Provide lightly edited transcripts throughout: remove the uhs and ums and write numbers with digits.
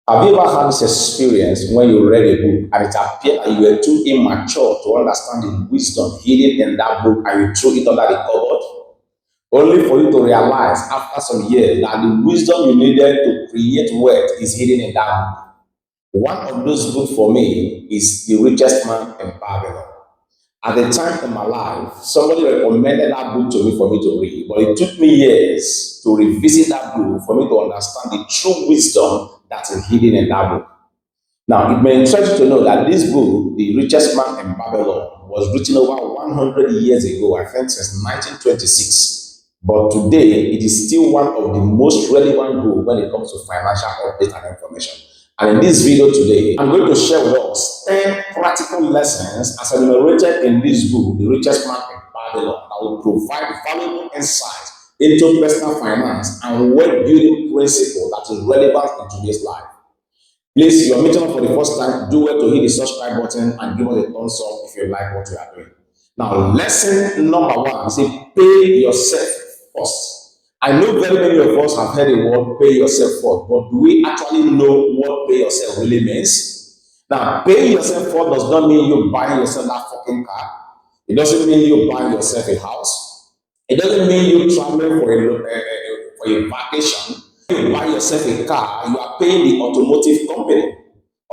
Have you ever had this experience when you read a book and it appeared that you were too immature to understand the wisdom hidden in that book and you threw it under the cupboard? Only for you to realize after some years that the wisdom you needed to create wealth is hidden in that book. One of those books for me is The Richest Man in Babylon. At the time in my life, somebody recommended that book to me for me to read, but it took me years to revisit that book for me to understand the true wisdom that is hidden in that book. Now, it may interest you to know that this book, The Richest Man in Babylon, was written over 100 years ago, I think since 1926. But today, it is still one of the most relevant books when it comes to financial updates and information. And in this video today, I'm going to share with us 10 practical lessons as enumerated in this book, The Richest Man in Babylon, that will provide valuable insight into personal finance and wealth building principle that is relevant in today's life. Please, if you're meeting up for the first time, do well to hit the subscribe button and give us a thumbs up if you like what we are doing. Now, lesson number one is pay yourself first. I know very many of us have heard the word pay yourself first, but do we actually know what pay yourself really means? Now, paying yourself first does not mean you buying yourself that fucking car. It doesn't mean you buying yourself a house. It doesn't mean you traveling for a vacation. When you buy yourself a car, you are paying the automotive company.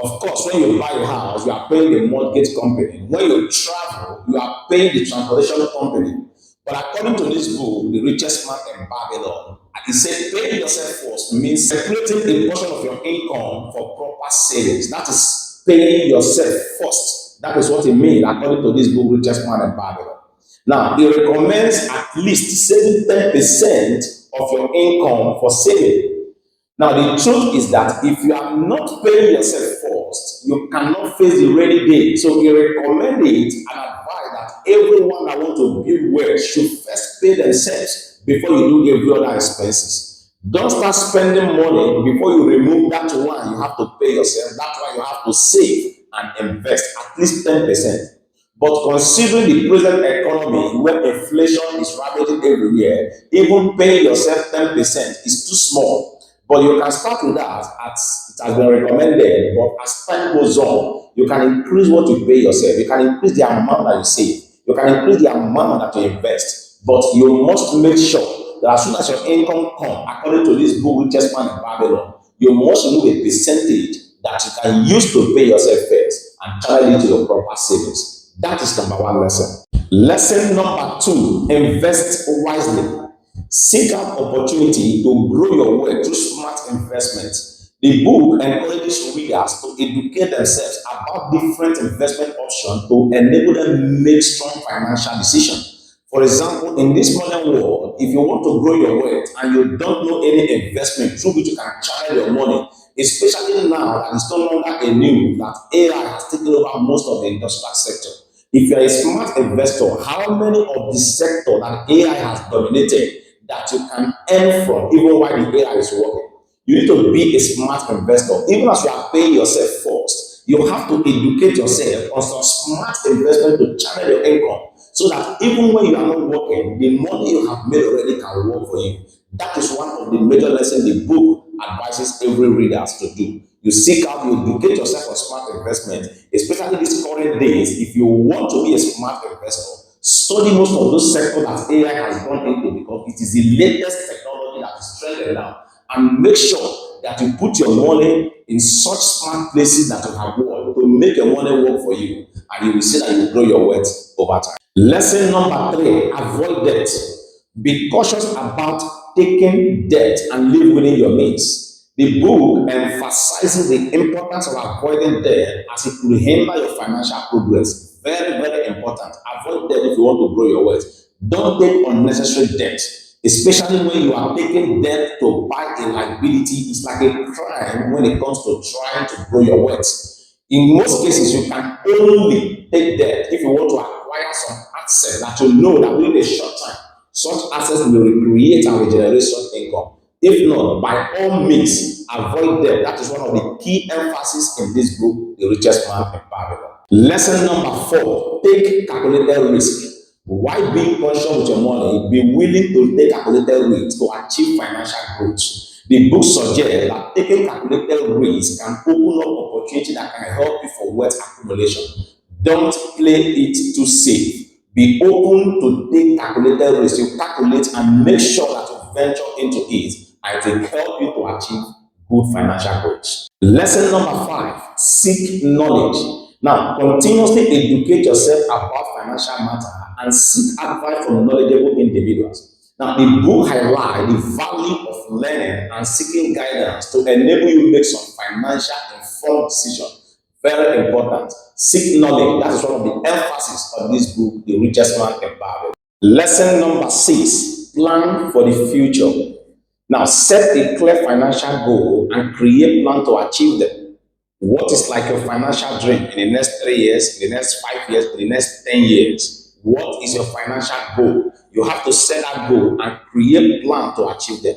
Of course, when you buy a house, you are paying the mortgage company. When you travel, you are paying the transportation company. But according to this book, The Richest Man in Babylon, it said paying yourself first means separating a portion of your income for proper savings. That is paying yourself first. That is what it means according to this book, Richest Man in Babylon. Now, it recommends at least saving 10% of your income for saving. Now, the truth is that if you are not paying yourself first, you cannot face the rainy day. So, we recommend it and advise that everyone that wants to build wealth should first pay themselves before you do every other expenses. Don't start spending money before you remove that one. You have to pay yourself. That's why you have to save and invest at least 10%. But considering the present economy where inflation is ravaging everywhere, even paying yourself 10% is too small. But you can start with that as it has been recommended. But as time goes on, you can increase what you pay yourself. You can increase the amount that you save. You can increase the amount that you invest. But you must make sure that as soon as your income comes, according to this book, Richest Man in Babylon, you must know a percentage that you can use to pay yourself first and channel it to your proper savings. That is number one lesson. Lesson number two, invest wisely. Seek out opportunity to grow your wealth through smart investment. The book encourages readers to educate themselves about different investment options to enable them make strong financial decisions. For example, in this modern world, if you want to grow your wealth and you don't know any investment through which you can channel your money, especially now that it's no longer a news that AI has taken over most of the industrial sector. If you're a smart investor, how many of the sector that AI has dominated that you can earn from even while the AI is working? You need to be a smart investor. Even as you are paying yourself first, you have to educate yourself on some smart investment to channel your income so that even when you are not working, the money you have made already can work for you. That is one of the major lessons the book advises every reader to do. You seek out, you educate yourself on smart investment, especially these current days. If you want to be a smart investor, study most of those sectors that AI has gone into because it is the latest technology that is trending now. And make sure that you put your money in such smart places that you have worked to make your money work for you, and you will see that you grow your wealth over time. Lesson number three, avoid debt. Be cautious about taking debt and live within your means. The book emphasizes the importance of avoiding debt as it will hinder your financial progress. Very, very important. Avoid debt if you want to grow your wealth. Don't take unnecessary debt, especially when you are taking debt to buy a liability. It's like a crime when it comes to trying to grow your wealth. In most cases, you can only take debt if you want to acquire some assets that you know that within a short time, such assets will create and regenerate such income. If not, by all means, avoid debt. That is one of the key emphasis in this book, The Richest Man in Babylon. Lesson number four, take calculated risk. Why being conscious with your money? Be willing to take calculated risks to achieve financial growth. The book suggests that taking calculated risks can open up opportunity that can help you for wealth accumulation. Don't play it too safe. Be open to take calculated risks. You calculate and make sure that you venture into it, and it will help you to achieve good financial growth. Lesson number 5, seek knowledge. Now, continuously educate yourself about financial matter and seek advice from knowledgeable individuals. Now, the book highlights the value of learning and seeking guidance to enable you make some financial informed decisions. Very important. Seek knowledge. That is one of the emphasis of this book, The Richest Man in Babylon. Lesson number 6, plan for the future. Now, set a clear financial goal and create plan to achieve them. What is like your financial dream in the next 3 years, in the next 5 years, in the next 10 years? What is your financial goal? You have to set that goal and create plan to achieve them.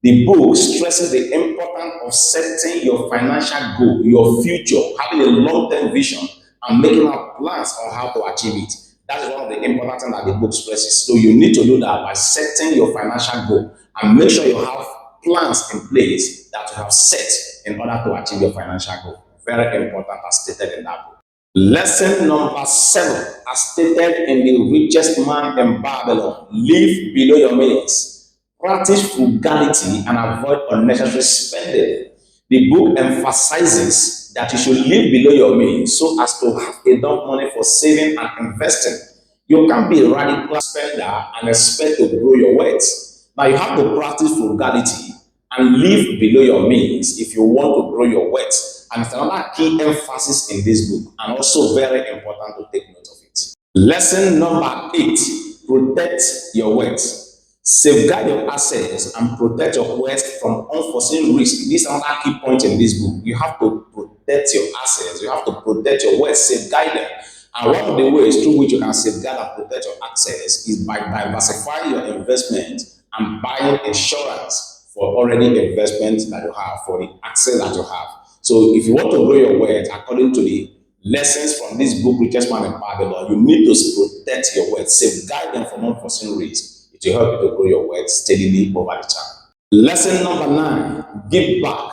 The book stresses the importance of setting your financial goal, your future, having a long-term vision, and making up plans on how to achieve it. That is one of the important things that the book stresses. So you need to do that by setting your financial goal and make sure you have plans in place that you have set in order to achieve your financial goal. Very important as stated in that book. Lesson number 7, as stated in The Richest Man in Babylon, live below your means. Practice frugality and avoid unnecessary spending. The book emphasizes that you should live below your means so as to have enough money for saving and investing. You can't be a radical spender and expect to grow your wealth. Now you have to practice frugality and live below your means if you want to grow your wealth. And it's another key emphasis in this book, and also very important to take note of it. Lesson number 8, protect your wealth. Safeguard your assets and protect your wealth from unforeseen risk. This is another key point in this book. You have to protect your assets. You have to protect your wealth, safeguard them. And one of the ways through which you can safeguard and protect your assets is by diversifying your investment and buying insurance for already investments that you have, for the assets that you have. So if you want to grow your wealth, according to the lessons from this book, Richest Man in Babylon, you need to protect your wealth, safeguard them from unforeseen risk. It will help you to grow your wealth steadily over the time. Lesson number 9, give back.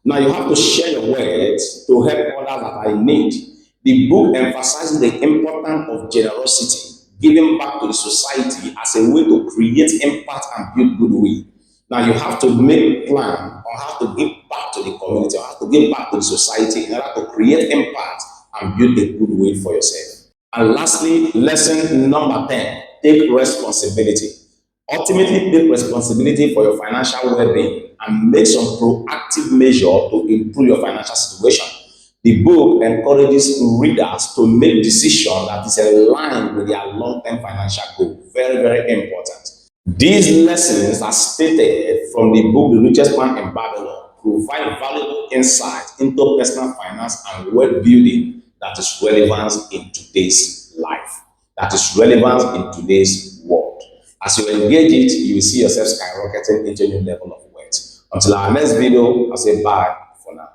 Now you have to share your wealth to help others that are in need. The book emphasizes the importance of generosity, giving back to the society as a way to create impact and build goodwill. Now you have to make a plan on how to give back to the community, or how to give back to the society in order to create impact and build a goodwill for yourself. And lastly, lesson number 10, take responsibility. Ultimately, take responsibility for your financial well-being and make some proactive measure to improve your financial situation. The book encourages readers to make decisions that is aligned with their long-term financial goal. Very, very important. These lessons are stated from the book The Richest Man in Babylon provide valuable insight into personal finance and wealth building that is relevant in today's life, that is relevant in today's world. As you engage it, you will see yourself skyrocketing into a new level of wealth. Until our next video, I'll say bye for now.